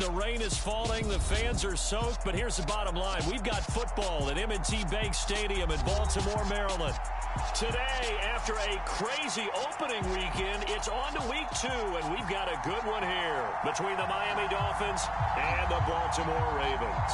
The rain is falling. The fans are soaked. But here's the bottom line. We've got football at M&T Bank Stadium in Baltimore, Maryland. Today, after a crazy opening weekend, it's on to week 2, and we've got a good one here between the Miami Dolphins and the Baltimore Ravens.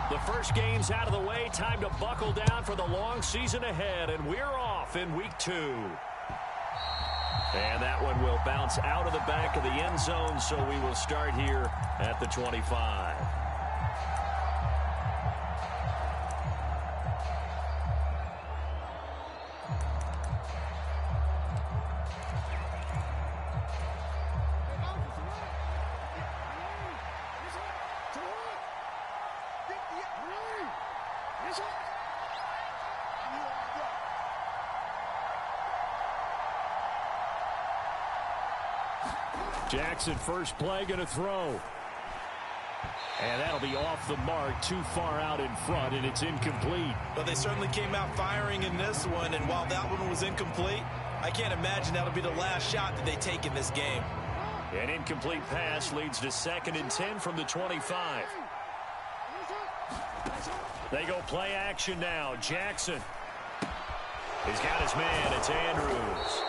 The first game's out of the way. Time to buckle down for the long season ahead, and we're off in week 2. And that one will bounce out of the back of the end zone, so we will start here at the 25. Jackson, first play, going to throw. And that'll be off the mark, too far out in front, and it's incomplete. Well, they certainly came out firing in this one, and while that one was incomplete, I can't imagine that'll be the last shot that they take in this game. An incomplete pass leads to 2nd and 10 from the 25. They go play action now. Jackson. He's got his man. It's Andrews.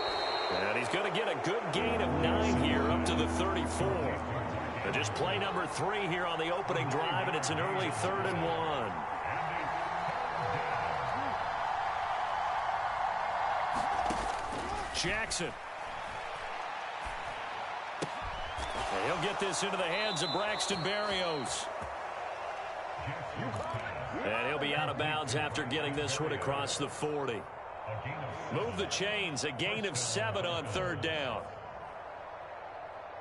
And he's going to get a good gain of 9 here up to the 34. And just play number 3 here on the opening drive, and it's an early 3rd and 1. Jackson. And he'll get this into the hands of Braxton Berrios. And he'll be out of bounds after getting this one across the 40. Move the chains, a gain of 7 on 3rd down.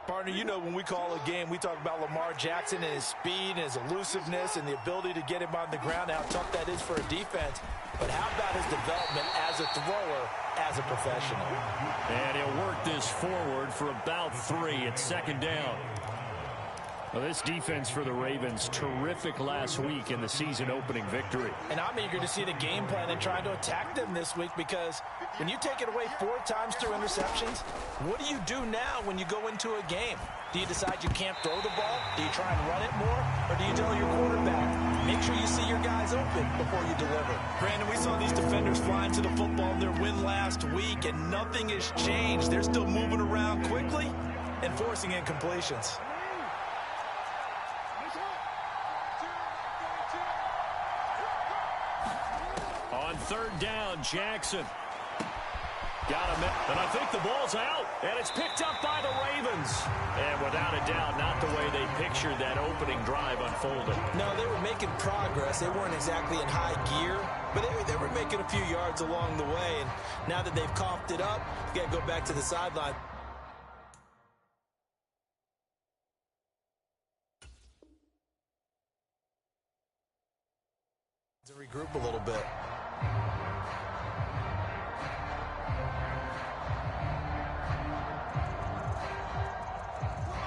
Partner, you know when we call a game, we talk about Lamar Jackson and his speed and his elusiveness and the ability to get him on the ground, how tough that is for a defense. But how about his development as a thrower, as a professional? And he'll work this forward for about 3 at 2nd down. Well, this defense for the Ravens, terrific last week in the season-opening victory. And I'm eager to see the game plan and try to attack them this week, because when you take it away 4 times through interceptions, what do you do now when you go into a game? Do you decide you can't throw the ball? Do you try and run it more? Or do you tell your quarterback, make sure you see your guys open before you deliver? Brandon, we saw these defenders flying to the football in their win last week, and nothing has changed. They're still moving around quickly and forcing incompletions. On 3rd down, Jackson. Got him, and I think the ball's out, and it's picked up by the Ravens. And without a doubt, not the way they pictured that opening drive unfolding. No, they were making progress. They weren't exactly in high gear, but they were making a few yards along the way. And now that they've coughed it up, you got to go back to the sideline. To regroup a little bit.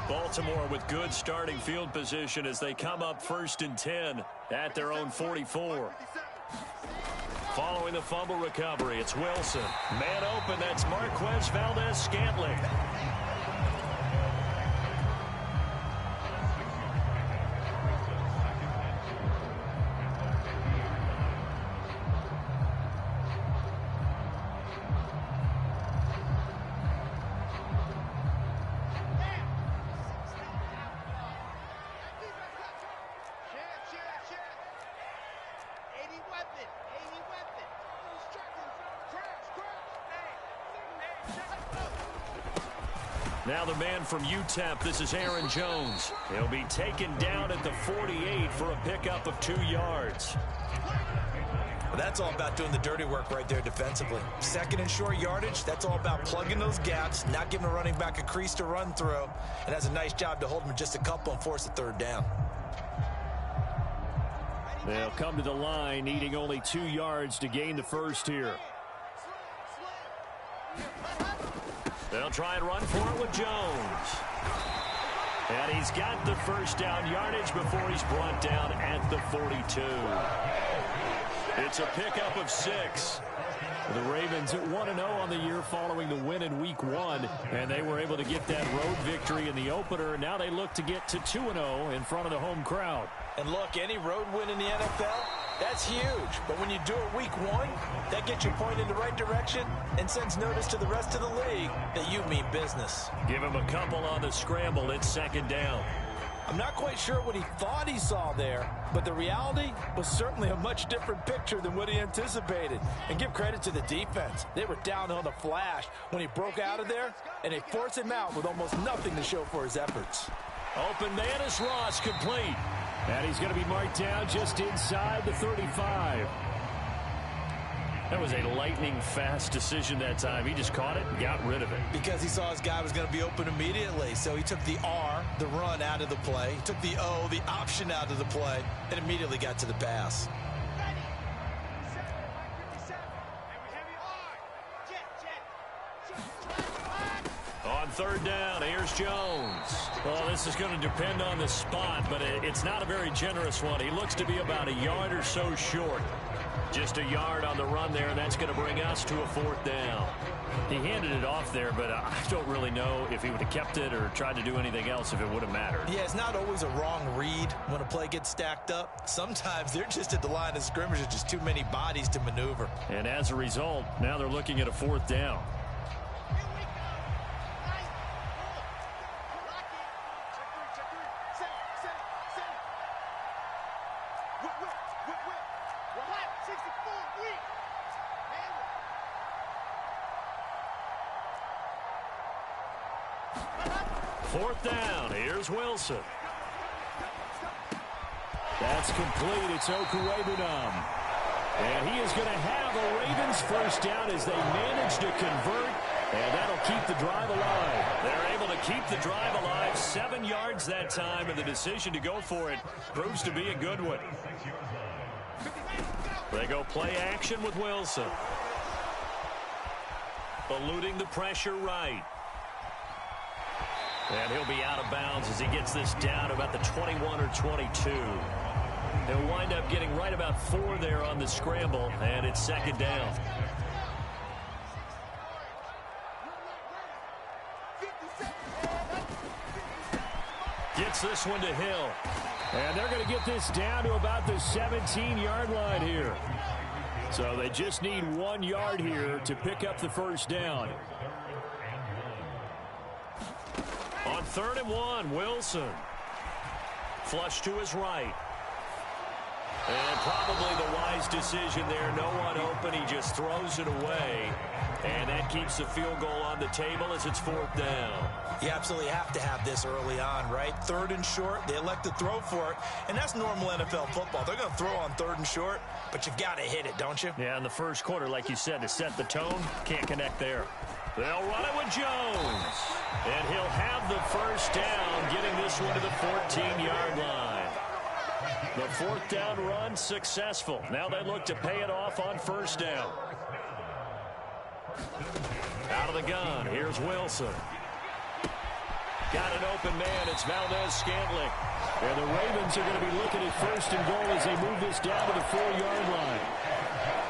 Baltimore with good starting field position as they come up 1st and 10 at their own 44. Following the fumble recovery, it's Wilson. Man open, that's Marquez Valdez-Scantling. Now the man from UTEP, this is Aaron Jones. He'll be taken down at the 48 for a pickup of 2 yards. Well, that's all about doing the dirty work right there defensively. 2nd and short yardage, that's all about plugging those gaps, not giving a running back a crease to run through, and that's a nice job to hold him just a couple and force a 3rd down. They'll come to the line, needing only 2 yards to gain the first here. They'll try and run for it with Jones. And he's got the first down yardage before he's brought down at the 42. It's a pickup of 6. The Ravens at 1-0 on the year following the win in Week 1, and they were able to get that road victory in the opener. Now they look to get to 2-0 in front of the home crowd. And look, any road win in the NFL, that's huge. But when you do it Week 1, that gets you pointed in the right direction and sends notice to the rest of the league that you mean business. Give him a couple on the scramble. It's second down. I'm not quite sure what he thought he saw there, but the reality was certainly a much different picture than what he anticipated. And give credit to the defense. They were down on the flash when he broke out of there, and they forced him out with almost nothing to show for his efforts. Open man is Ross, complete. And he's going to be marked down just inside the 35. That was a lightning-fast decision that time. He just caught it and got rid of it. Because he saw his guy was going to be open immediately. So he took the R, the run, out of the play. He took the O, the option, out of the play, and immediately got to the pass. On third down, here's Jones. Well, this is going to depend on the spot, but it's not a very generous one. He looks to be about a yard or so short. Just a yard on the run there, and that's going to bring us to a fourth down. He handed it off there, but I don't really know if he would have kept it or tried to do anything else if it would have mattered. Yeah, it's not always a wrong read when a play gets stacked up. Sometimes they're just at the line of scrimmage with just too many bodies to maneuver. And as a result, now they're looking at a fourth down. Fourth down, here's Wilson. That's complete, it's Okuwebunam. And he is going to have a Ravens first down as they manage to convert, and that'll keep the drive alive. They're able to keep the drive alive, 7 yards that time, and the decision to go for it proves to be a good one. They go play action with Wilson. Eluding the pressure right. And he'll be out of bounds as he gets this down to about the 21 or 22. He'll wind up getting right about 4 there on the scramble, and it's second down. Gets this one to Hill. And they're going to get this down to about the 17-yard line here. So they just need 1 yard here to pick up the first down. On 3rd and 1, Wilson. Flush to his right. And probably the wise decision there. No one open. He just throws it away. And that keeps the field goal on the table as it's 4th down. You absolutely have to have this early on, right? 3rd and short, they elect to throw for it. And that's normal NFL football. They're going to throw on 3rd and short, but you've got to hit it, don't you? Yeah, in the first quarter, like you said, to set the tone, can't connect there. They'll run it with Jones. And he'll have the first down, getting this one to the 14-yard line. The 4th down run successful. Now they look to pay it off on 1st down. Out of the gun, here's Wilson. Got an open man, it's Valdez-Scantling. And the Ravens are going to be looking at 1st and goal as they move this down to the 4-yard line.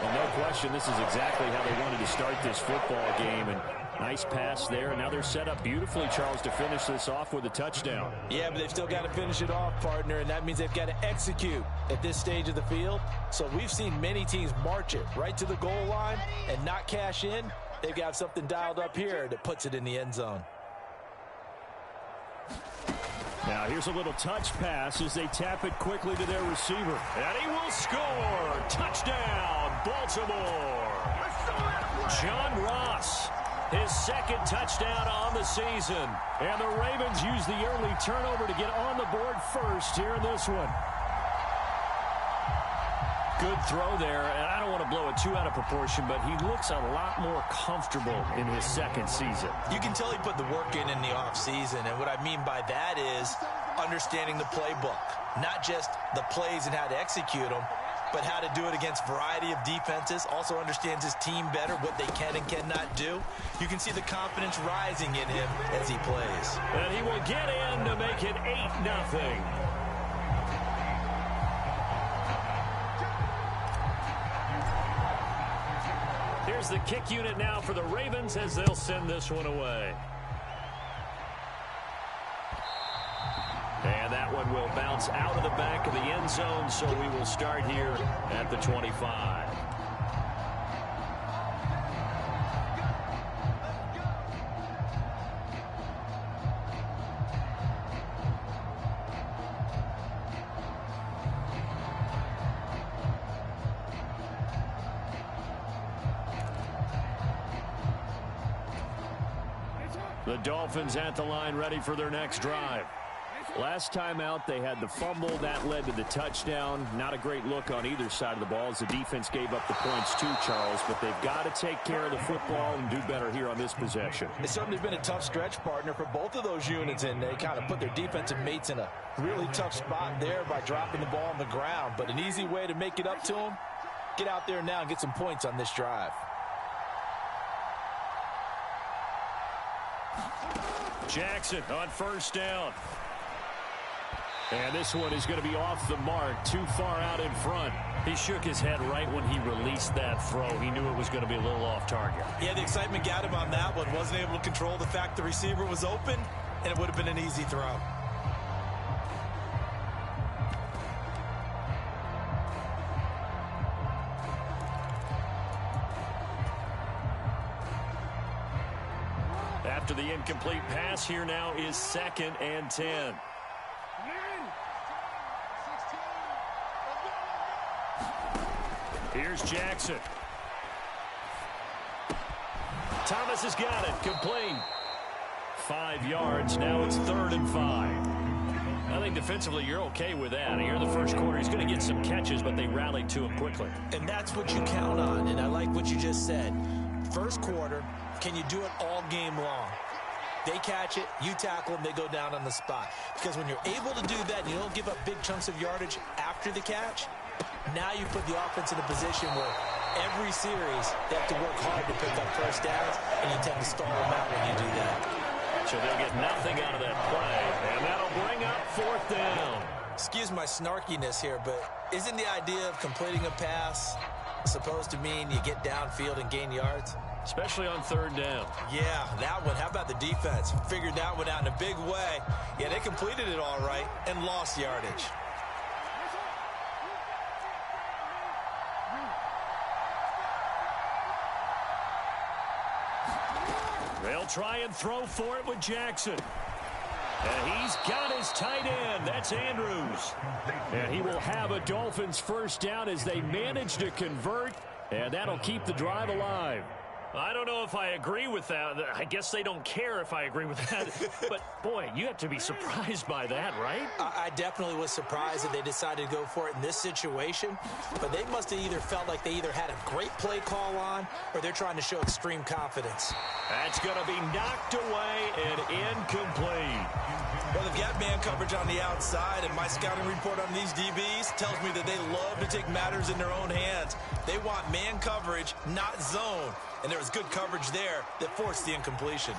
Well, no question, this is exactly how they wanted to start this football game. And nice pass there, and now they're set up beautifully, Charles, to finish this off with a touchdown. Yeah, but they've still got to finish it off, partner, and that means they've got to execute at this stage of the field. So we've seen many teams march it right to the goal line and not cash in. They've got something dialed up here that puts it in the end zone. Now here's a little touch pass as they tap it quickly to their receiver. And he will score. Touchdown, Baltimore. John Ross, his 2nd touchdown on the season. And the Ravens use the early turnover to get on the board first here in this one. Good throw there, and I don't want to blow it too out of proportion, but he looks a lot more comfortable in his 2nd season. You can tell he put the work in the offseason, and what I mean by that is understanding the playbook. Not just the plays and how to execute them, but how to do it against a variety of defenses. Also understands his team better, what they can and cannot do. You can see the confidence rising in him as he plays. And he will get in to make it 8-0. Here's the kick unit now for the Ravens as they'll send this one away. And that one will bounce out of the back of the end zone, so we will start here at the 25. The Dolphins at the line ready for their next drive. Last time out, they had the fumble. That led to the touchdown. Not a great look on either side of the ball as the defense gave up the points too, Charles. But they've got to take care of the football and do better here on this possession. It's certainly been a tough stretch, partner, for both of those units, and they kind of put their defensive mates in a really tough spot there by dropping the ball on the ground. But an easy way to make it up to them, get out there now and get some points on this drive. Jackson on first down. And this one is going to be off the mark, too far out in front. He shook his head right when he released that throw. He knew it was going to be a little off target. Yeah, the excitement got him on that one. Wasn't able to control the fact the receiver was open, and it would have been an easy throw. After the incomplete pass, here now is 2nd and 10. Here's Jackson. Thomas has got it. Complete. 5 yards. Now it's 3rd and 5. I think defensively you're okay with that. Here in the first quarter, he's going to get some catches, but they rallied to him quickly. And that's what you count on, and I like what you just said. First quarter, can you do it all game long? They catch it, you tackle them, they go down on the spot. Because when you're able to do that and you don't give up big chunks of yardage after the catch, now you put the offense in a position where every series they have to work hard to pick up first downs, and you tend to stall them out when you do that. So they'll get nothing out of that play, and that'll bring up 4th down. Excuse my snarkiness here, but isn't the idea of completing a pass supposed to mean you get downfield and gain yards? Especially on 3rd down. Yeah, that one. How about the defense? Figured that one out in a big way. Yeah, they completed it all right and lost yardage. They'll try and throw for it with Jackson. And he's got his tight end. That's Andrews. And he will have a Dolphins first down as they manage to convert. And that'll keep the drive alive. I don't know if I agree with that. I guess they don't care if I agree with that. But, boy, you have to be surprised by that, right? I definitely was surprised that they decided to go for it in this situation. But they must have either felt like they either had a great play call on or they're trying to show extreme confidence. That's going to be knocked away and incomplete. Well, they've got man coverage on the outside, and my scouting report on these DBs tells me that they love to take matters in their own hands. They want man coverage, not zone. And there was good coverage there that forced the incompletion.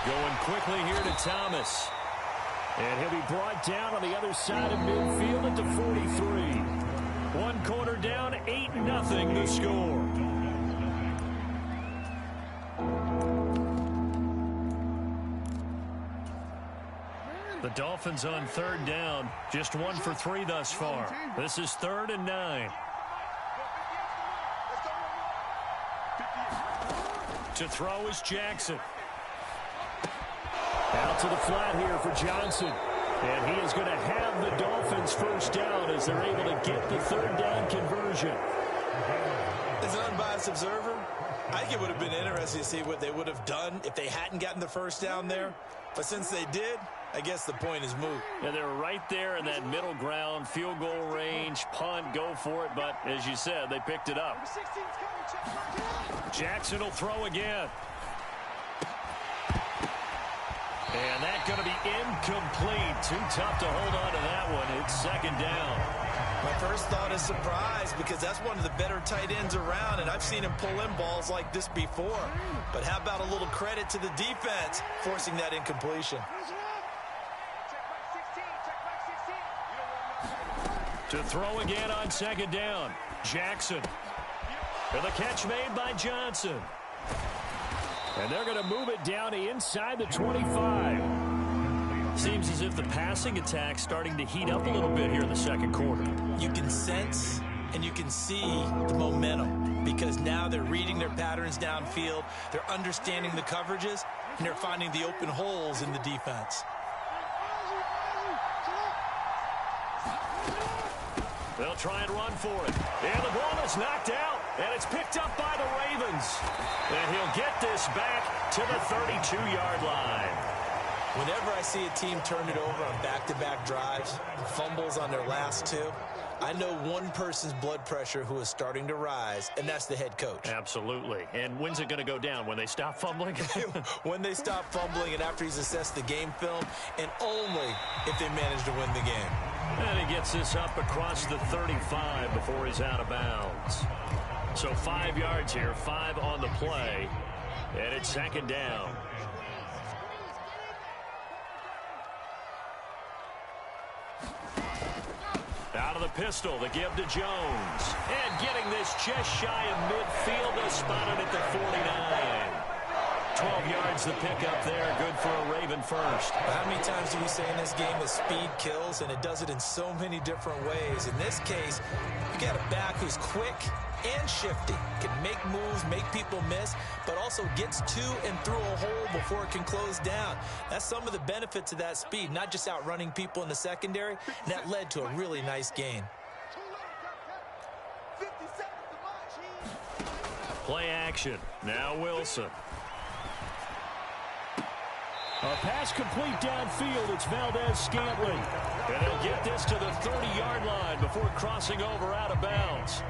Going quickly here to Thomas. And he'll be brought down on the other side of midfield at the 43. 1 quarter down, 8-0 the score. The Dolphins on 3rd down, just 1 for 3 thus far. This is 3rd and 9. To throw is Jackson. Out to the flat here for Johnson. And he is going to have the Dolphins first down as they're able to get the 3rd down conversion. As an unbiased observer, I think it would have been interesting to see what they would have done if they hadn't gotten the first down there. But since they did, I guess the point is moot. And they were right there in that middle ground, field goal range, punt, go for it. But as you said, they picked it up. Jackson will throw again. And that's going to be incomplete. Too tough to hold on to that one. It's 2nd down. My first thought is surprise because that's one of the better tight ends around, and I've seen him pull in balls like this before. But how about a little credit to the defense forcing that incompletion? To throw again on second down. Jackson. And the catch made by Johnson. And they're going to move it down to inside the 25. Seems as if the passing attack's starting to heat up a little bit here in the second quarter. You can sense and you can see the momentum because now they're reading their patterns downfield, they're understanding the coverages, and they're finding the open holes in the defense. They'll try and run for it. And the ball is knocked out, and it's picked up by the Ravens. And he'll get this back to the 32-yard line. Whenever I see a team turn it over on back-to-back drives, fumbles on their last two, I know one person's blood pressure who is starting to rise, and that's the head coach. Absolutely. And when's it going to go down? When they stop fumbling? When they stop fumbling and after he's assessed the game film, and only if they manage to win the game. And he gets this up across the 35 before he's out of bounds. So 5 yards here, 5 on the play, and it's second down. Out of the pistol, the give to Jones. And getting this just shy of midfield, they'll spot it at the 49. 12 yards the pickup there, good for a Raven first. How many times do we say in this game that speed kills, and it does it in so many different ways? In this case, you got a back who's quick and shifty, can make moves, make people miss, but also gets to and through a hole before it can close down. That's some of the benefits of that speed, not just outrunning people in the secondary, and that led to a really nice gain. Play action. Now Wilson. A pass complete downfield. It's Valdez-Scantling. And he'll get this to the 30-yard line before crossing over out of bounds.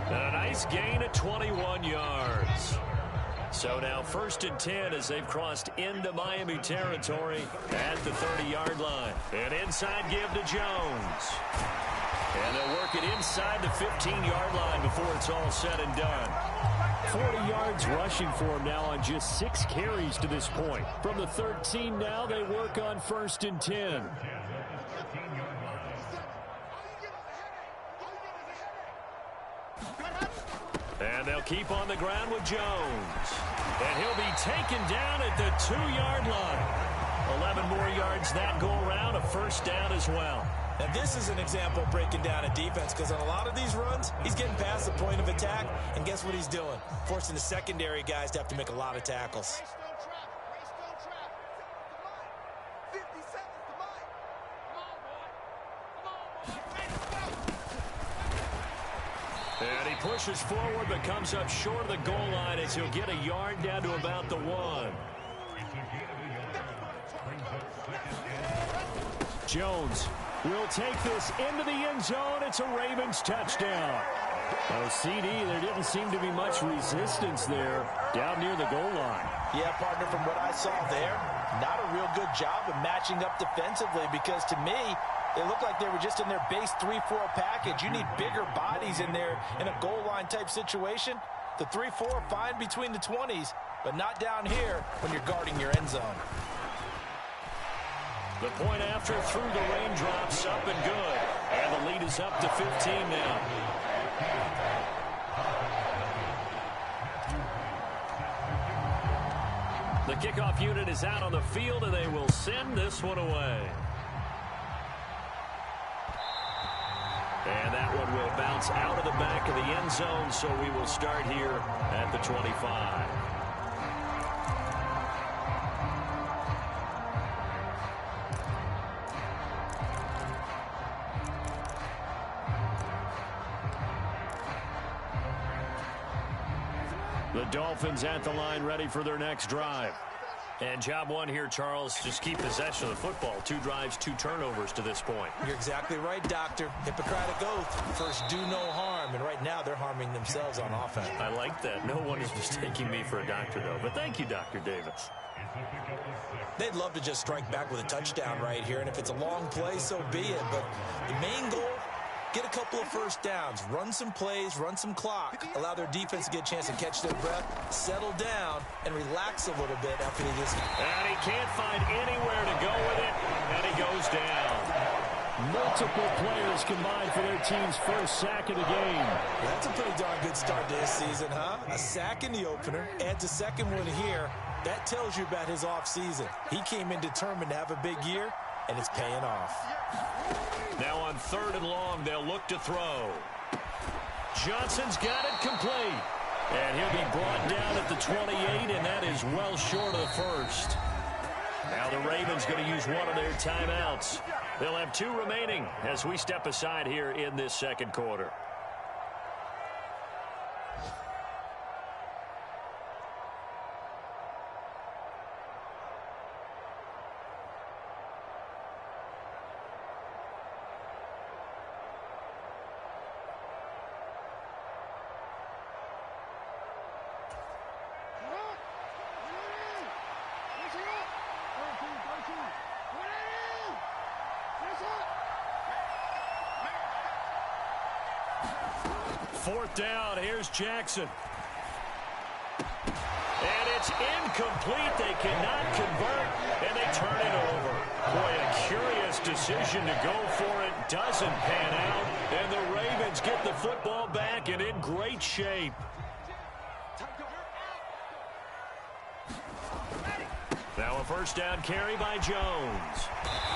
And a nice gain at 21 yards. So now 1st and 10 as they've crossed into Miami territory at the 30-yard line. An inside give to Jones. And they'll work it inside the 15-yard line before it's all said and done. 40 yards rushing for him now on just 6 carries to this point. From the 13 now, they work on 1st and 10. And they'll keep on the ground with Jones. And he'll be taken down at the 2-yard line. 11 more yards that go around, a 1st down as well. Now, this is an example of breaking down a defense because on a lot of these runs, he's getting past the point of attack, and guess what he's doing? Forcing the secondary guys to have to make a lot of tackles. And he pushes forward but comes up short of the goal line as he'll get a yard down to about the 1. Jones will take this into the end zone. It's a Ravens touchdown. Oh, CD, there didn't seem to be much resistance there down near the goal line. Yeah, partner, from what I saw there, not a real good job of matching up defensively because to me, they looked like they were just in their base 3-4 package. You need bigger bodies in there in a goal line type situation. The 3-4 fine between the 20s, but not down here when you're guarding your end zone. The point after through the raindrops, up and good. And the lead is up to 15 now. The kickoff unit is out on the field, and they will send this one away. And that one will bounce out of the back of the end zone, so we will start here at the 25. The Dolphins at the line ready for their next drive. And job one here, Charles, just keep possession of the football. 2 drives, 2 turnovers to this point. You're exactly right, Doctor. Hippocratic oath. First, do no harm. And right now, they're harming themselves on offense. I like that. No one is mistaking me for a doctor, though. But thank you, Dr. Davis. They'd love to just strike back with a touchdown right here. And if it's a long play, so be it. But the main goal, get a couple of first downs, run some plays, run some clock, allow their defense to get a chance to catch their breath, settle down, and relax a little bit after they just... And he can't find anywhere to go with it, and he goes down. multiple players combined for their team's first sack of the game. That's a pretty darn good start to this season, huh? A sack in the opener, adds a second one here. That tells you about his offseason. He came in determined to have a big year, and it's paying off. Now on 3rd and long, they'll look to throw. Johnson's got it complete. And he'll be brought down at the 28, and that is well short of the first. Now the Ravens going to use one of their timeouts. They'll have 2 remaining as we step aside here in this second quarter. Fourth down, here's Jackson. And it's incomplete. They cannot convert, and they turn it over. Boy, a curious decision to go for it. Doesn't pan out, and the Ravens get the football back and in great shape. Now a first down carry by Jones.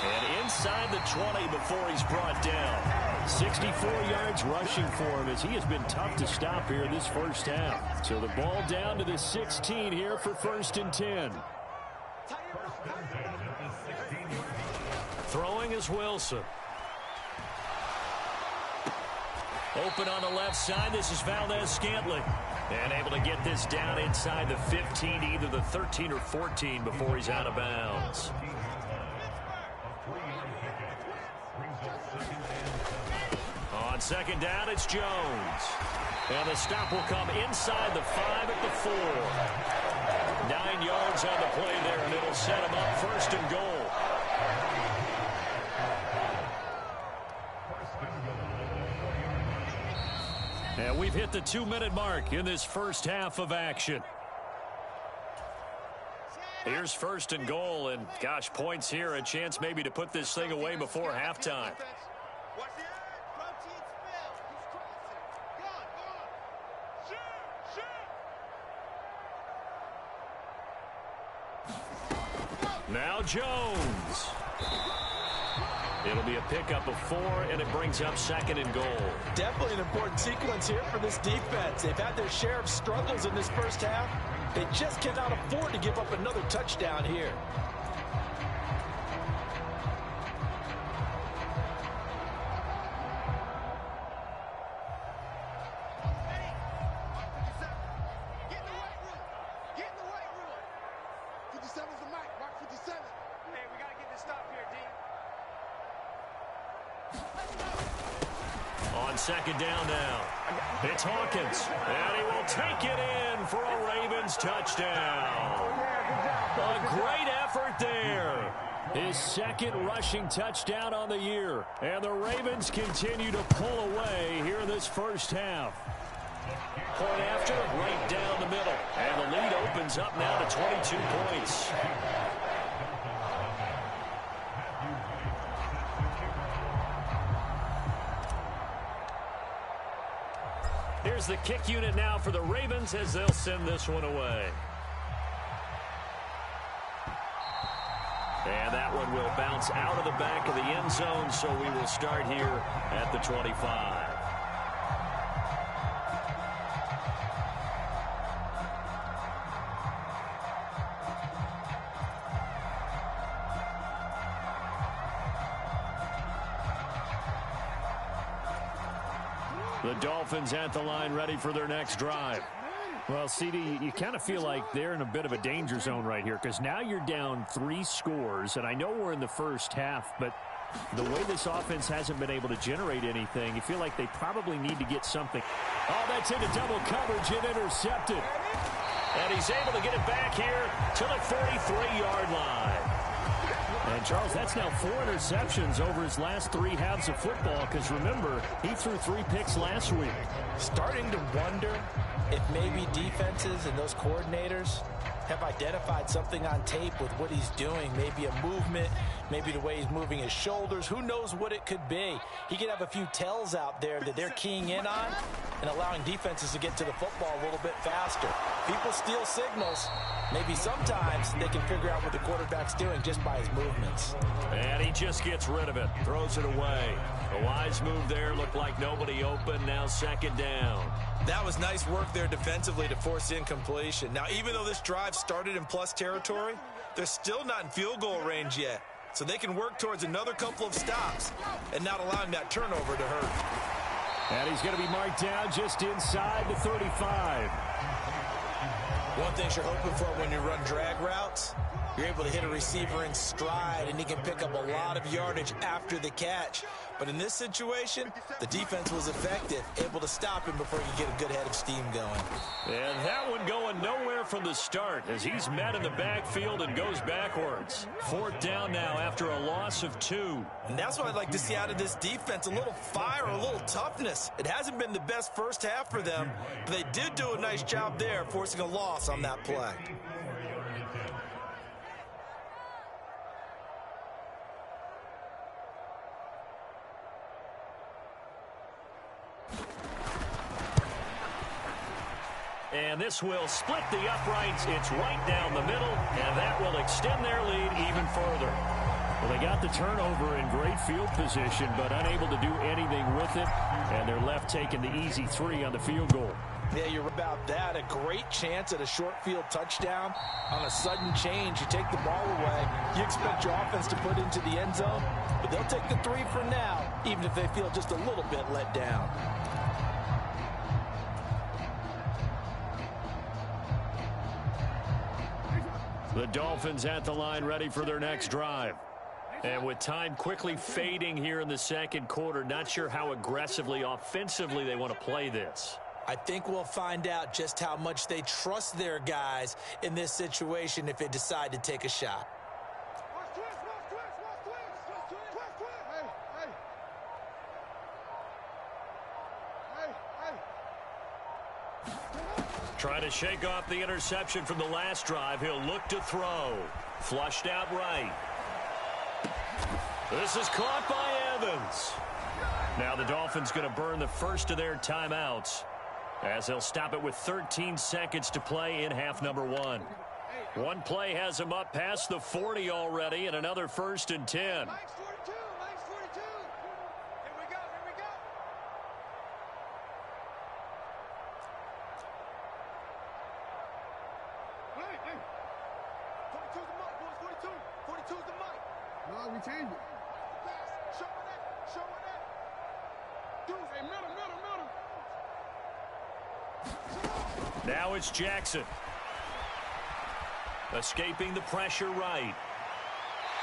And inside the 20 before he's brought down. 64 yards rushing for him as he has been tough to stop here this first half. So the ball down to the 16 here for 1st and 10. Throwing is Wilson. Open on the left side. This is Valdez-Scantling. And able to get this down inside the 15, either the 13 or 14 before he's out of bounds. On 2nd down, it's Jones. And the stop will come inside the 5 at the 4. 9 yards on the play there, and it'll set him up 1st and goal. And we've hit the 2-minute mark in this first half of action. Here's 1st and goal, and gosh, points here, a chance maybe to put this thing away before halftime. Now Jones. It'll be a pickup of 4, and it brings up 2nd and goal. Definitely an important sequence here for this defense. They've had their share of struggles in this first half. They just cannot afford to give up another touchdown here. On 2nd down now. It's Hawkins. And he will take it in for a Ravens touchdown. A great effort there. His 2nd rushing touchdown on the year. And the Ravens continue to pull away here in this first half. Point after, right down the middle. And the lead opens up now to 22 points. Here's the kick unit now for the Ravens as they'll send this one away. And that one will bounce out of the back of the end zone, so we will start here at the 25. The Dolphins at the line ready for their next drive. Well, CD, you kind of feel like they're in a bit of a danger zone right here because now you're down 3 scores, and I know we're in the first half, but the way this offense hasn't been able to generate anything, you feel like they probably need to get something. Oh, that's into double coverage and intercepted. And he's able to get it back here to the 43-yard line. And, Charles, that's now 4 interceptions over his last 3 halves of football because, remember, he threw 3 picks last week. Starting to wonder if maybe defenses and those coordinators have identified something on tape with what he's doing. Maybe a movement, maybe the way he's moving his shoulders. Who knows what it could be? He could have a few tells out there that they're keying in on and allowing defenses to get to the football a little bit faster. People steal signals. Maybe sometimes they can figure out what the quarterback's doing just by his movements. And he just gets rid of it, throws it away. A wise move there, looked like nobody open, now second down. That was nice work there defensively to force incompletion. Now, even though this drive started in plus territory, they're still not in field goal range yet. So they can work towards another couple of stops and not allowing that turnover to hurt. And he's going to be marked down just inside the 35. One thing you're hoping for when you run drag routes, you're able to hit a receiver in stride, and he can pick up a lot of yardage after the catch. But in this situation, the defense was effective, able to stop him before he could get a good head of steam going. And that one going nowhere from the start as he's met in the backfield and goes backwards. Fourth down now after a loss of 2. And that's what I'd like to see out of this defense, a little fire, a little toughness. It hasn't been the best first half for them, but they did do a nice job there forcing a loss on that play. And this will split the uprights. It's right down the middle, and that will extend their lead even further. Well, they got the turnover in great field position, but unable to do anything with it, and they're left taking the easy 3 on the field goal. Yeah, you're about that. A great chance at a short field touchdown. On a sudden change, you take the ball away. You expect your offense to put into the end zone, but they'll take the 3 for now, even if they feel just a little bit let down. The Dolphins at the line ready for their next drive. And with time quickly fading here in the second quarter, not sure how aggressively, offensively they want to play this. I think we'll find out just how much they trust their guys in this situation if they decide to take a shot. Trying to shake off the interception from the last drive. He'll look to throw. Flushed out right. This is caught by Evans. Now the Dolphins going to burn the first of their timeouts as they'll stop it with 13 seconds to play in half number 1. One play has them up past the 40 already, and another 1st and 10. Now it's Jackson. Escaping the pressure right.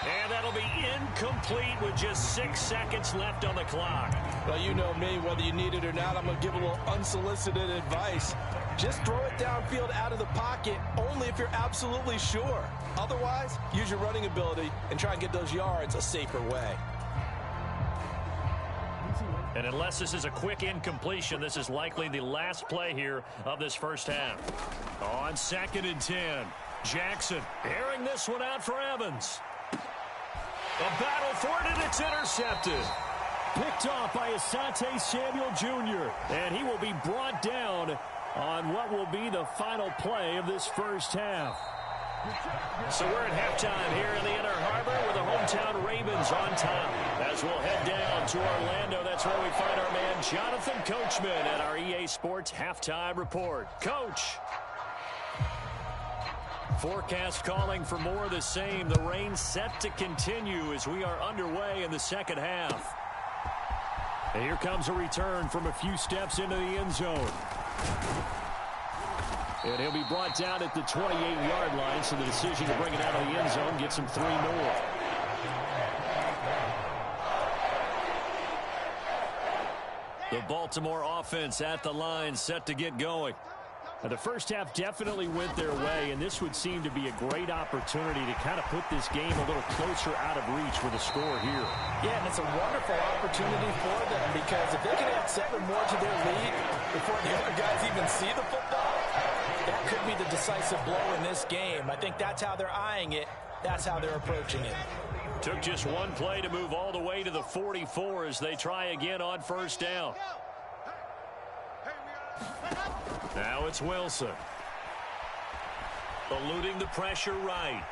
And that'll be incomplete with just 6 seconds left on the clock. Well, you know me, whether you need it or not, I'm going to give a little unsolicited advice. Just throw it downfield out of the pocket only if you're absolutely sure. Otherwise, use your running ability and try and get those yards a safer way. And unless this is a quick incompletion, this is likely the last play here of this first half. On 2nd and 10, Jackson airing this one out for Evans. A battle for it, and it's intercepted. Picked off by Asante Samuel Jr., and he will be brought down on what will be the final play of this first half. So we're at halftime here in the Inner Harbor with the hometown Ravens on top. As we'll head down to Orlando, that's where we find our man Jonathan Coachman at our EA Sports Halftime Report. Coach. Forecast calling for more of the same. The rain set to continue as we are underway in the second half. And here comes a return from a few steps into the end zone. And he'll be brought down at the 28-yard line, so the decision to bring it out of the end zone gets him 3 more. The Baltimore offense at the line set to get going. Now, the first half definitely went their way, and this would seem to be a great opportunity to kind of put this game a little closer out of reach with a score here. Yeah, and it's a wonderful opportunity for them because if they can add 7 more to their lead before the other guys even see the football, That could be the decisive blow in this game. I think that's how they're eyeing it. That's how they're approaching it. Took just one play to move all the way to the 44 as they try again on first down. Now it's Wilson. Eluding the pressure right.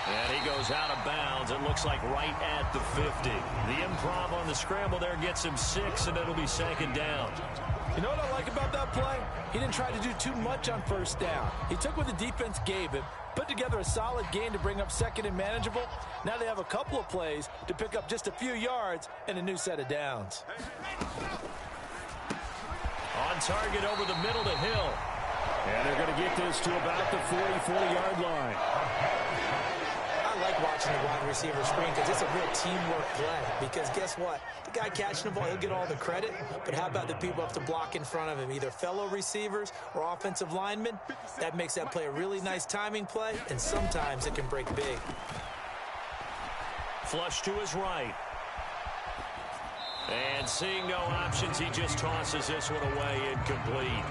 And he goes out of bounds. It looks like right at the 50. The improv on the scramble there gets him 6, and it'll be second down. You know what I like about that play? He didn't try to do too much on first down. He took what the defense gave him, put together a solid gain to bring up second and manageable. Now they have a couple of plays to pick up just a few yards and a new set of downs. On target over the middle to Hill. And they're going to get this to about the 40-yard line. I like watching the wide receiver screen because it's a real teamwork play. Because guess what? The guy catching the ball, he'll get all the credit. But how about the people up to block in front of him, either fellow receivers or offensive linemen? That makes that play a really nice timing play, and sometimes it can break big. Flush to his right. And seeing no options, he just tosses this one away, incomplete.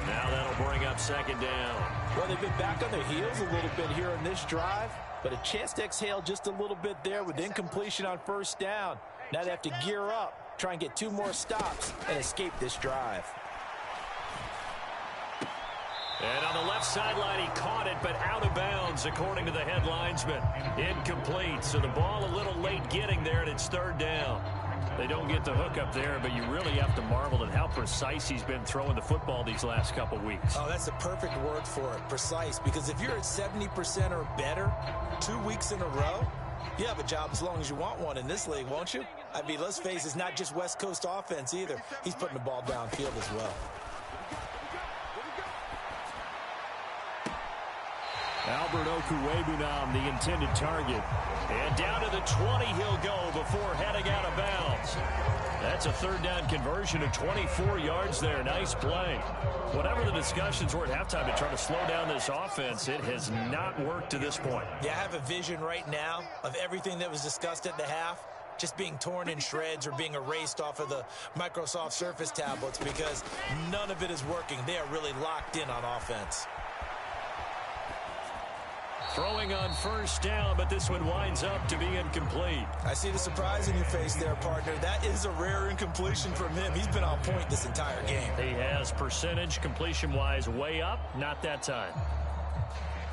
Now that'll bring up second down. Well, they've been back on their heels a little bit here in this drive, but a chance to exhale just a little bit there with incompletion on first down. Now they have to gear up, try and get 2 more stops, and escape this drive. And on the left sideline, he caught it, but out of bounds, according to the head linesman. Incomplete, so the ball a little late getting there, and it's third down. They don't get the hook up there, but you really have to marvel at how precise he's been throwing the football these last couple weeks. Oh, that's the perfect word for it, precise. Because if you're at 70% or better 2 weeks in a row, you have a job as long as you want one in this league, won't you? I mean, let's face it, it's not just West Coast offense either. He's putting the ball downfield as well. Albert Okwuegbunam, the intended target. And down to the 20 he'll go before heading out of bounds. That's a third down conversion of 24 yards there. Nice play. Whatever the discussions were at halftime to try to slow down this offense, it has not worked to this point. Yeah, I have a vision right now of everything that was discussed at the half just being torn in shreds or being erased off of the Microsoft Surface tablets because none of it is working. They are really locked in on offense. Throwing on first down, but this one winds up to be incomplete. I see the surprise in your face there, partner. That is a rare incompletion from him. He's been on point this entire game. He has percentage completion-wise way up, not that time.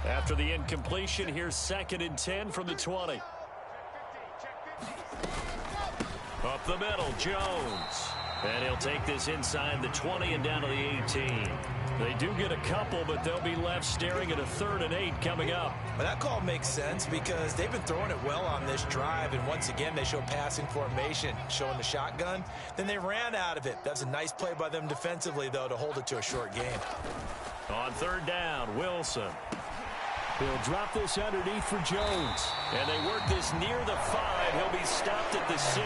After the incompletion, here's 2nd and 10 from the 20. Up the middle, Jones. And he'll take this inside the 20 and down to the 18. They do get a couple, but they'll be left staring at a 3rd and 8 coming up. Well, that call makes sense because they've been throwing it well on this drive, and once again they show passing formation, showing the shotgun. Then they ran out of it. That's a nice play by them defensively, though, to hold it to a short game. On 3rd down, Wilson. He'll drop this underneath for Jones. And they work this near the 5. He'll be stopped at the 6.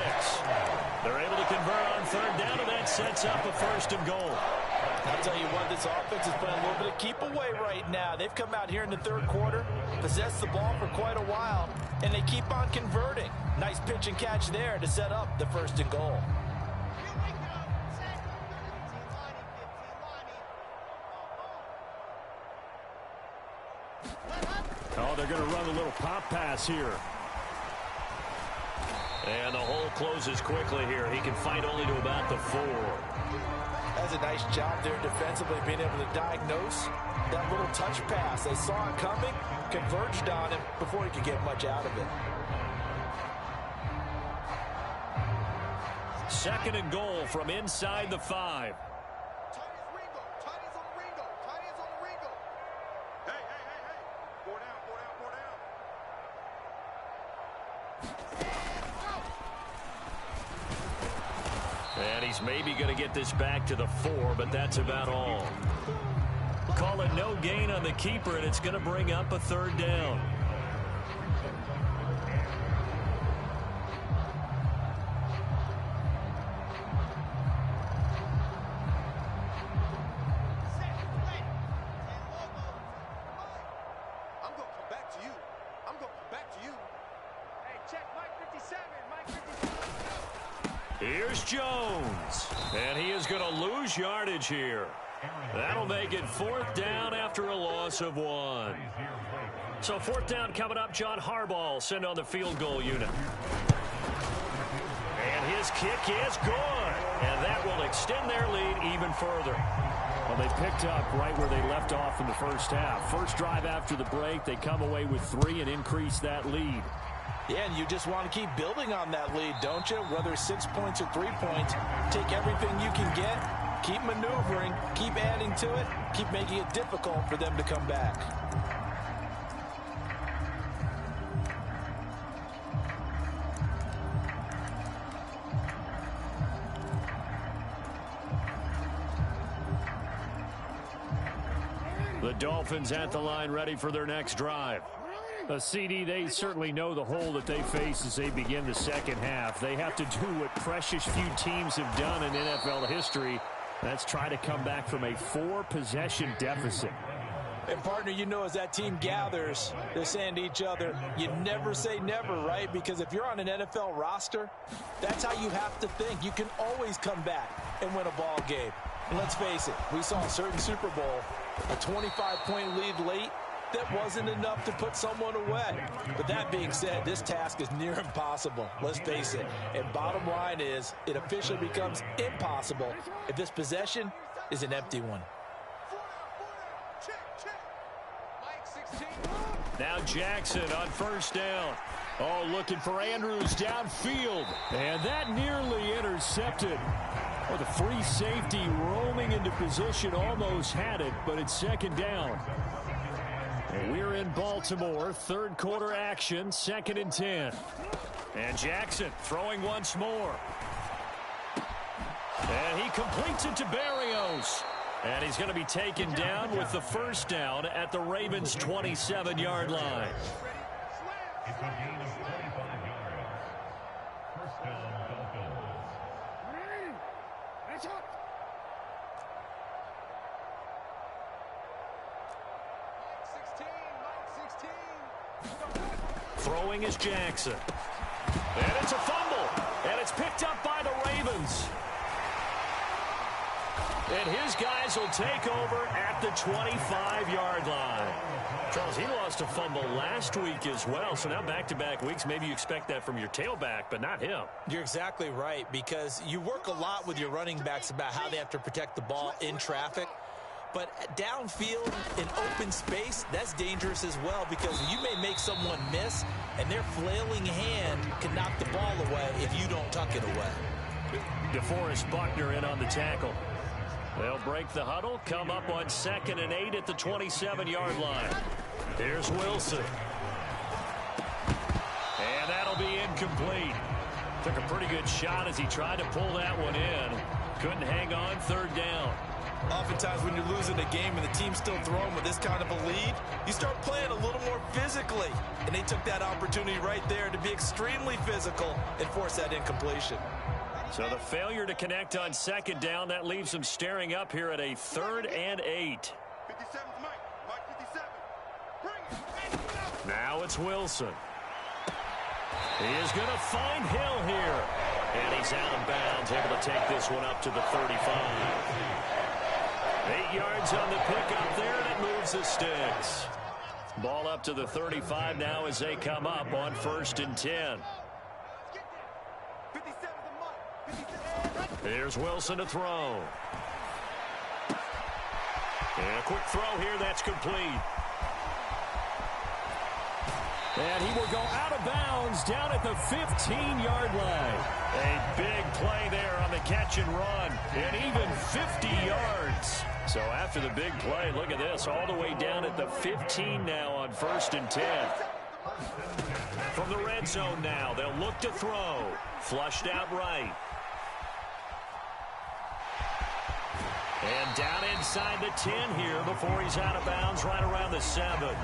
They're able to convert on 3rd down, and that sets up a 1st and goal. I'll tell you what, this offense is playing a little bit of keep away right now. They've come out here in the 3rd quarter, possessed the ball for quite a while, and they keep on converting. Nice pitch and catch there to set up the 1st and goal. Oh, they're going to run a little pop pass here. And the hole closes quickly here. He can fight only to about the 4. That's a nice job there defensively, being able to diagnose that little touch pass. They saw it coming, converged on him before he could get much out of it. 2nd and goal from inside the 5. And he's maybe going to get this back to the 4, but that's about all. Call it no gain on the keeper, and it's going to bring up a 3rd down. Here's Jones, and he is going to lose yardage here. That'll make it 4th down after a loss of 1. So 4th down coming up. John Harbaugh sent on the field goal unit. And his kick is good. And that will extend their lead even further. Well, they picked up right where they left off in the first half. First drive after the break, they come away with 3 and increase that lead. Yeah, and you just want to keep building on that lead, don't you? Whether it's 6 points or 3 points, take everything you can get, keep maneuvering, keep adding to it, keep making it difficult for them to come back. The Dolphins at the line ready for their next drive. A CD, they certainly know the hole that they face as they begin the second half. They have to do what precious few teams have done in NFL history. That's try to come back from a 4-possession deficit. And, partner, you know, as that team gathers, they're saying to each other, you never say never, right? Because if you're on an NFL roster, that's how you have to think. You can always come back and win a ball game. And let's face it, we saw a certain Super Bowl, a 25-point lead late. That wasn't enough to put someone away. But that being said, this task is near impossible. Let's face it. And bottom line is, it officially becomes impossible if this possession is an empty one. Now Jackson on first down. Oh, looking for Andrews downfield. And that nearly intercepted. Well, the free safety roaming into position almost had it, but it's second down. We're in Baltimore, third quarter action, 2nd and 10. And Jackson throwing once more. And he completes it to Berrios. And he's going to be taken down with the first down at the Ravens' 27-yard line. Throwing is Jackson. And it's a fumble. And it's picked up by the Ravens. And his guys will take over at the 25-yard line. Charles, he lost a fumble last week as well. So now back-to-back weeks, maybe you expect that from your tailback, but not him. You're exactly right, because you work a lot with your running backs about how they have to protect the ball in traffic. But downfield in open space, that's dangerous as well, because you may make someone miss, and their flailing hand can knock the ball away if you don't tuck it away. DeForest Buckner in on the tackle. They'll break the huddle, come up on 2nd and 8 at the 27-yard line. Here's Wilson. And that'll be incomplete. Took a pretty good shot as he tried to pull that one in. Couldn't hang on, 3rd down. Oftentimes when you're losing a game and the team's still throwing with this kind of a lead, you start playing a little more physically. And they took that opportunity right there to be extremely physical and force that incompletion. So the failure to connect on 2nd down, that leaves them staring up here at a 3rd and 8. Now it's Wilson. He is going to find Hill here. And he's out of bounds, able to take this one up to the 35. 8 yards on the pickup there, and it moves the sticks. Ball up to the 35 now as they come up on 1st and 10. Here's Wilson to throw. And a quick throw here, that's complete. And he will go out of bounds down at the 15-yard line. A big play there on the catch and run, and even 50 yards. So after the big play, look at this, all the way down at the 15 now on 1st and 10. From the red zone now, they'll look to throw. Flushed out right. And down inside the 10 here before he's out of bounds right around the 7.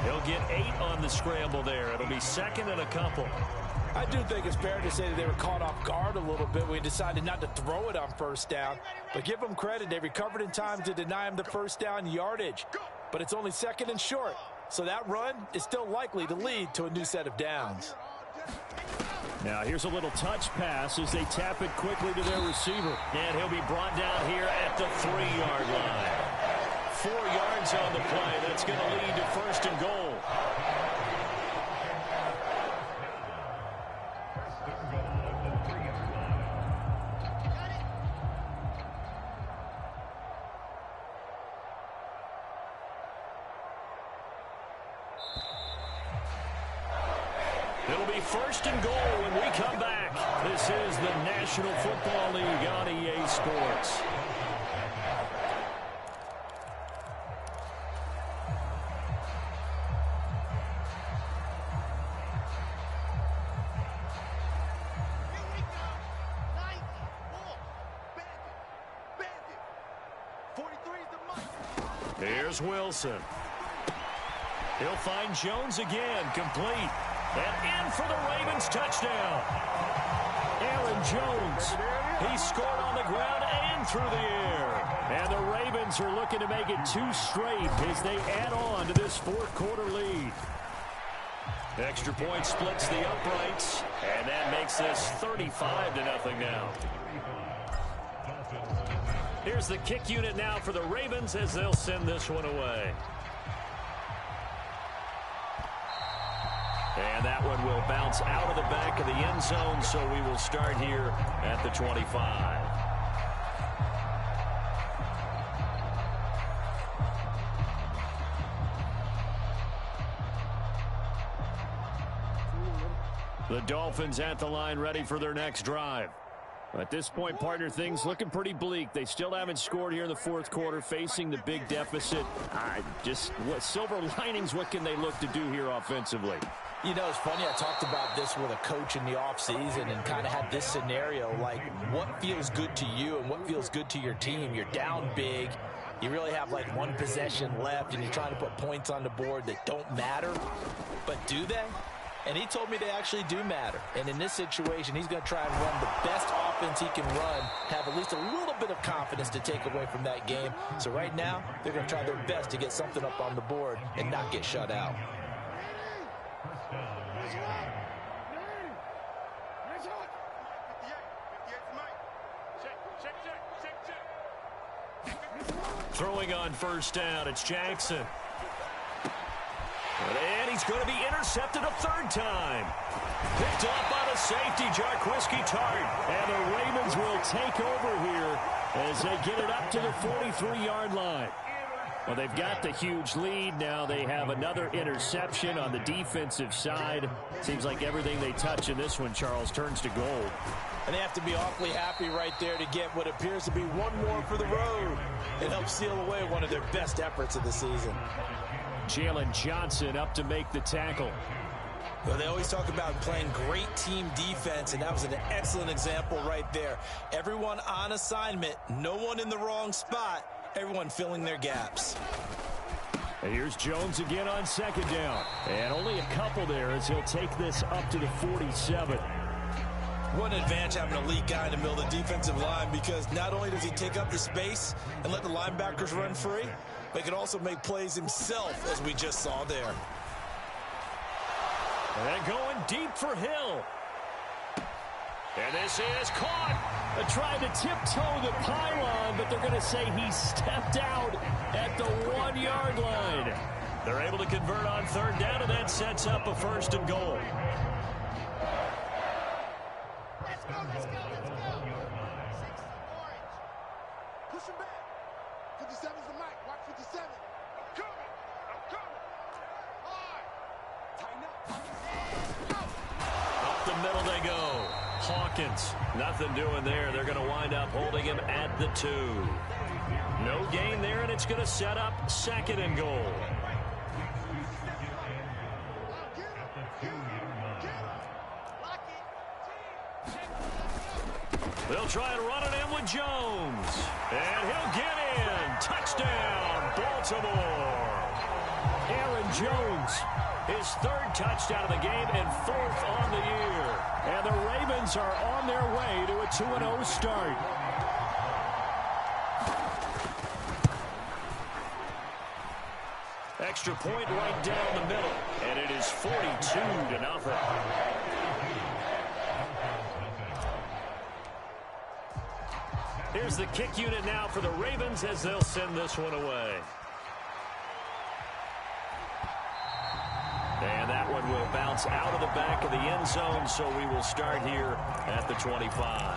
He'll get 8 on the scramble there. It'll be 2nd and a couple. I do think it's fair to say that they were caught off guard a little bit when we decided not to throw it on 1st down. But give them credit. They recovered in time to deny him the 1st down yardage. But it's only 2nd and short. So that run is still likely to lead to a new set of downs. Now here's a little touch pass as they tap it quickly to their receiver. And he'll be brought down here at the 3-yard line. 4 yards on the play. That's going to lead to 1st and goal. It'll be 1st and goal when we come back. This is the National Football League on EA Sports. Here's Wilson. He'll find Jones again, complete. And in for the Ravens touchdown. Aaron Jones. He scored on the ground and through the air. And the Ravens are looking to make it 2 straight as they add on to this 4th quarter lead. Extra point splits the uprights. And that makes this 35-0 now. Here's the kick unit now for the Ravens as they'll send this one away. And that one will bounce out of the back of the end zone, so we will start here at the 25. The Dolphins at the line ready for their next drive. At this point, partner, things looking pretty bleak. They still haven't scored here in the 4th quarter, facing the big deficit. Just what silver linings, what can they look to do here offensively? You know, it's funny, I talked about this with a coach in the offseason and kind of had this scenario, like what feels good to you and what feels good to your team. You're down big. You really have like 1 possession left, and you're trying to put points on the board that don't matter. But do they? And he told me they actually do matter. And in this situation, he's going to try and run the best offense he can run, have at least a little bit of confidence to take away from that game. So right now, they're going to try their best to get something up on the board and not get shut out. Throwing on 1st down, it's Jackson. And he's going to be intercepted a 3rd time. Picked up by the safety, Jarquiski Tart. And the Ravens will take over here as they get it up to the 43-yard line. Well, they've got the huge lead. Now they have another interception on the defensive side. Seems like everything they touch in this one, Charles, turns to gold. And they have to be awfully happy right there to get what appears to be 1 more for the road. It helps seal away one of their best efforts of the season. Jalen Johnson up to make the tackle. Well, they always talk about playing great team defense, and that was an excellent example right there. Everyone on assignment, no one in the wrong spot, everyone filling their gaps. And here's Jones again on 2nd down. And only a couple there as he'll take this up to the 47. What an advantage having a lead guy in the middle of the defensive line, because not only does he take up the space and let the linebackers run free, but he can also make plays himself, as we just saw there. And going deep for Hill. And this is caught. They're trying to tiptoe the pylon, but they're going to say he stepped out at the 1-yard line. They're able to convert on 3rd down, and that sets up a 1st and goal. Let's go, let's go, let's go. 6 orange. Push him back. 57's the mic. Watch 57. I'm coming. I'm coming. Hard. Tighten up. Up the middle they go. Hawkins, nothing doing there. They're going to wind up holding him at the 2. No gain there, and it's going to set up 2nd and goal. They'll try and run it in with Jones. And he'll get in. Touchdown, Baltimore. Aaron Jones, his 3rd touchdown of the game and 4th on the year. And the Ravens are on their way to a 2-0 start. Extra point right down the middle. And it is 42-0. Here's the kick unit now for the Ravens as they'll send this one away. And that one will bounce out of the back of the end zone, so we will start here at the 25.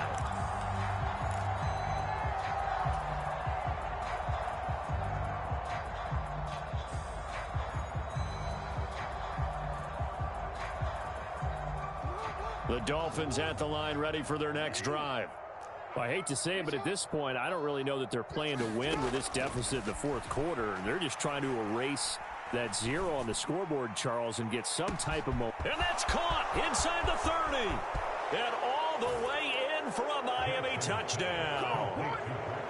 The Dolphins at the line, ready for their next drive. Well, I hate to say it, but at this point, I don't really know that they're playing to win with this deficit in the fourth quarter. They're just trying to erase that 0 on the scoreboard, Charles, and get some type of momentum. And that's caught inside the 30. And all the way in for a Miami touchdown.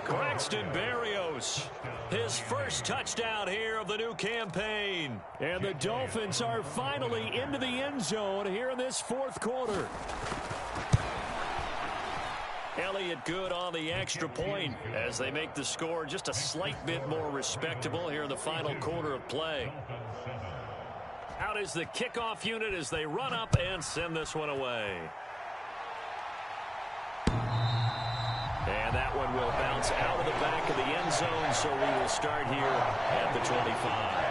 Braxton Berrios, his first touchdown here of the new campaign. And the Dolphins are finally into the end zone here in this fourth quarter. Elliott good on the extra point as they make the score just a slight bit more respectable here in the final quarter of play. Out is the kickoff unit as they run up and send this one away. And that one will bounce out of the back of the end zone, so we will start here at the 25.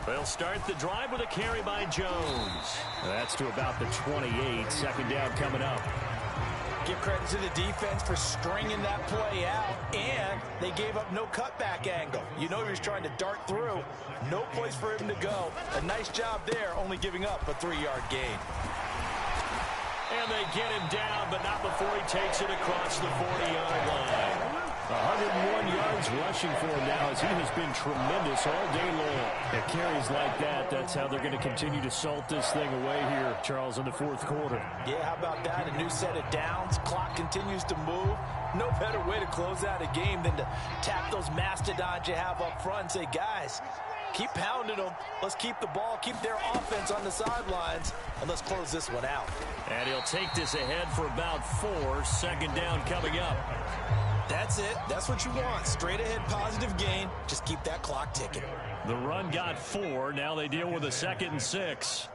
They'll start the drive with a carry by Jones. That's to about the 28. Second down coming up. Give credit to the defense for stringing that play out, and they gave up no cutback angle. You know he was trying to dart through. No place for him to go. A nice job there, only giving up a 3-yard gain. And they get him down, but not before he takes it across the 40-yard line. 101 yards rushing for him now as he has been tremendous all day long. At carries like that, that's how they're going to continue to salt this thing away here, Charles, in the fourth quarter. Yeah, how about that? A new set of downs. Clock continues to move. No better way to close out a game than to tap those mastodons you have up front and say, guys, keep pounding them. Let's keep the ball, keep their offense on the sidelines, and let's close this one out. And he'll take this ahead for about 4. Second down coming up. That's it. That's what you want. Straight ahead positive gain. Just keep that clock ticking. The run got 4. Now they deal with a 2nd and 6.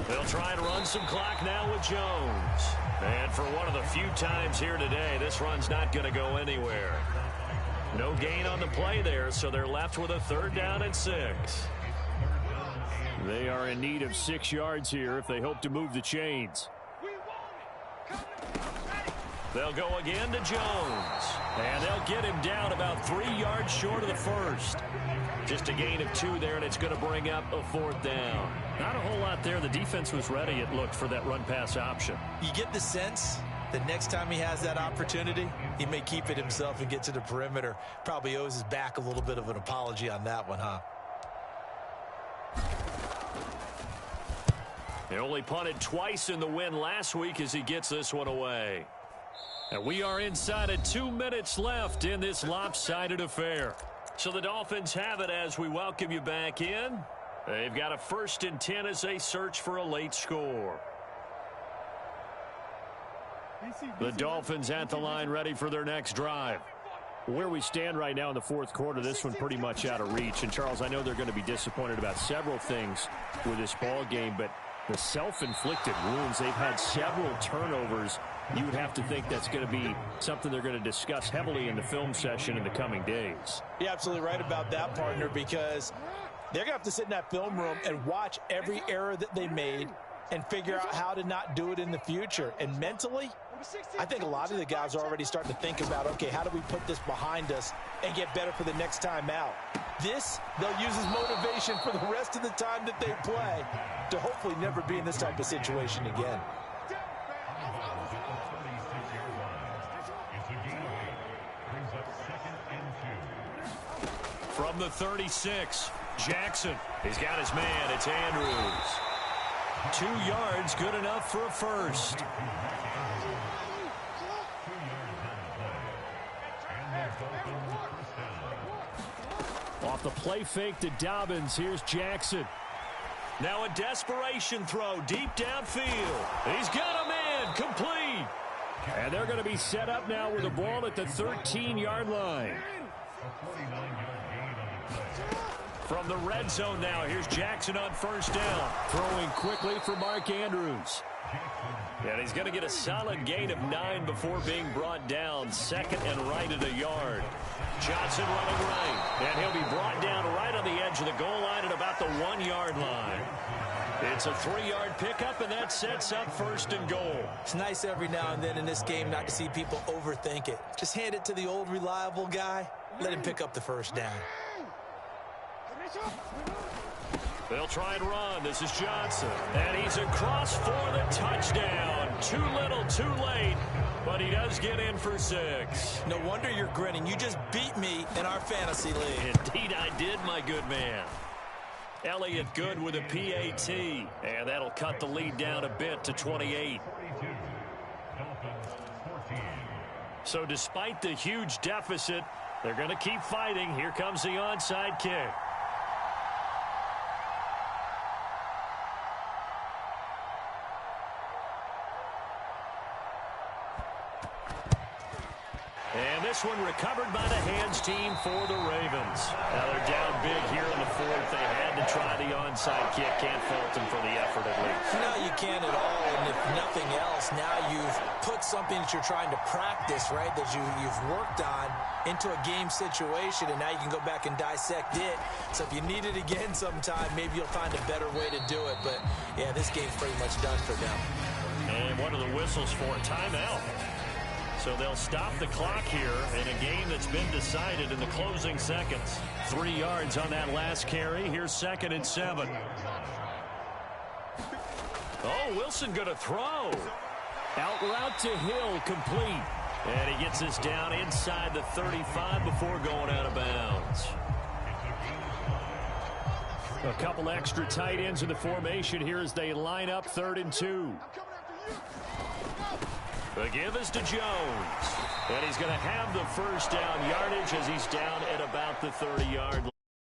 They'll try and run some clock now with Jones. And for one of the few times here today, this run's not going to go anywhere. No gain on the play there, so they're left with a 3rd down and 6. They are in need of 6 yards here if they hope to move the chains. They'll go again to Jones. And they'll get him down about 3 yards short of the first. Just a gain of 2 there, and it's going to bring up a 4th down. Not a whole lot there. The defense was ready, it looked, for that run-pass option. You get the sense that next time he has that opportunity, he may keep it himself and get to the perimeter. Probably owes his back a little bit of an apology on that one, huh? He only punted twice in the win last week as he gets this one away. And we are inside of 2 minutes left in this lopsided affair. So the Dolphins have it as we welcome you back in. They've got a 1st and 10 as they search for a late score. The Dolphins at the line ready for their next drive. Where we stand right now in the fourth quarter, this one pretty much out of reach. And, Charles, I know they're going to be disappointed about several things with this ball game, but the self-inflicted wounds, they've had several turnovers. You would have to think that's going to be something they're going to discuss heavily in the film session in the coming days. You're absolutely right about that, partner, because they're going to have to sit in that film room and watch every error that they made and figure out how to not do it in the future. And mentally, I think a lot of the guys are already starting to think about, okay, how do we put this behind us and get better for the next time out? This, they'll use as motivation for the rest of the time that they play to hopefully never be in this type of situation again. From the 36, Jackson. He's got his man. It's Andrews. 2 yards, good enough for a first. Off the play fake to Dobbins. Here's Jackson. Now a desperation throw deep downfield. He's got a man, complete. And they're going to be set up now with the ball at the 13-yard line. From the red zone now, here's Jackson on first down. Throwing quickly for Mark Andrews. And he's going to get a solid gain of 9 before being brought down. Second and right at a yard. Johnson running right. And he'll be brought down right on the edge of the goal line at about the 1-yard line. It's a 3-yard pickup, and that sets up first and goal. It's nice every now and then in this game not to see people overthink it. Just hand it to the old reliable guy. Let him pick up the first down. They'll try and run. This is Johnson. And he's across for the touchdown. Too little, too late. But he does get in for 6. No wonder you're grinning. You just beat me in our fantasy league. Indeed I did, my good man. Elliott good with a PAT. And that'll cut the lead down a bit to 28. So despite the huge deficit, they're going to keep fighting. Here comes the onside kick. And this one recovered by the hands team for the Ravens. Now they're down big here in the fourth. They had to try the onside kick. Can't fault them for the effort at least. No, you can't at all. And if nothing else, now you've put something that you're trying to practice, right, that you've worked on into a game situation, and now you can go back and dissect it. So if you need it again sometime, maybe you'll find a better way to do it. But, yeah, this game's pretty much done for them. And one of the whistles for a timeout. So they'll stop the clock here in a game that's been decided in the closing seconds. 3 yards on that last carry. Here's 2nd and 7. Oh, Wilson going to throw. Out route to Hill, complete. And he gets this down inside the 35 before going out of bounds. A couple extra tight ends in the formation here as they line up 3rd and 2. The give is to Jones. And he's going to have the first down yardage as he's down at about the 30-yard line.